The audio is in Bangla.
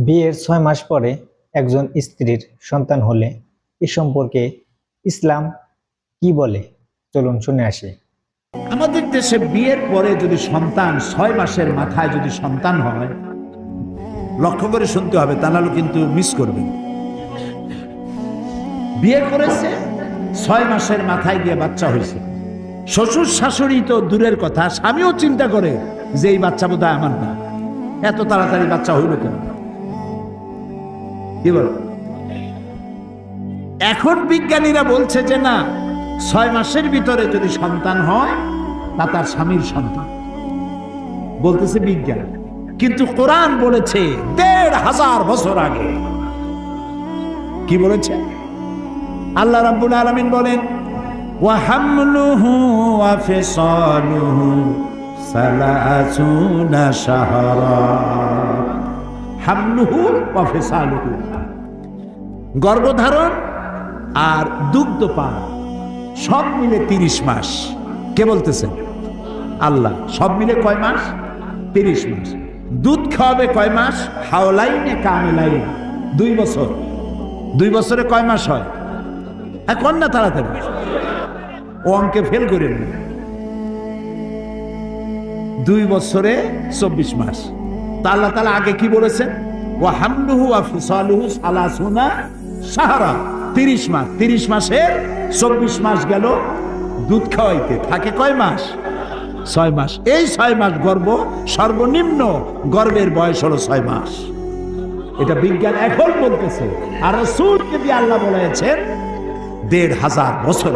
বিয়ের ৬ মাস পরে একজন স্ত্রীর সন্তান হলে এ সম্পর্কে ইসলাম কি বলে, চলুন শুনে আসি। আমাদের দেশে বিয়ের পরে যদি সন্তান ৬ মাসের মাথায় যদি সন্তান হয়, লক্ষ্য করে শুনতে হবে, তা নাহলে কিন্তু মিস করবেন। বিয়ে করেছে, ৬ মাসের মাথায় গিয়ে বাচ্চা হয়েছে। শ্বশুর শাশুড়ি তো দূরের কথা, স্বামীও চিন্তা করে যে এই বাচ্চা বোধহয় আমার না, এত তাড়াতাড়ি বাচ্চা হইল কেন। কি বল? এখন বিজ্ঞানীরা বলছে যে না, ৬ মাসের ভিতরে যদি সন্তান হয় তা তার স্বামীর সন্তান, বলতেছে বিজ্ঞান। কিন্তু কোরআন বলেছে ১৫০০ বছর আগে। কি বলেছে? আল্লাহ রাব্বুল আলামিন বলেন, ওয়া হামলুহু ওয়া ফিসালুহু সালাসুনা শাহরা। হামলুহু ওয়া ফিসালুহু, গর্ভধারণ আর দুগ্ধপান সব মিলে ৩০ মাস। কে বলতেছেন? আল্লাহ। সব মিলে কয় মাস? ৩০ মাস। দুধ খাওয়াবে কয় মাস? হাওলাইনে কামিলাইন, ২ বছর। ২ বছরে কয় মাস হয়? এখন না তাড়াতাড়ি, ও অঙ্কে ফেল করেন না। ২ বছরে ২৪ মাস। তা আল্লাহ তাআলা আগে কি বলেছেন? ওয়া হামলুহু ওয়া ফিসালুহু সালাসুনা শাহরা, ৩০ মাস। ৩০ মাসের ২৪ মাস গেল দুধ খাওয়াইতে, থাকে কয় মাস? ৬ মাস। এই ৬ মাস গর্ভ, সর্বনিম্ন গর্ভের বয়স হলো ৬ মাস। এটা বিজ্ঞান এখন বলতেছে, আর রাসূলকে দিয়ে আল্লাহ বলেছেন ১৫০০ বছর।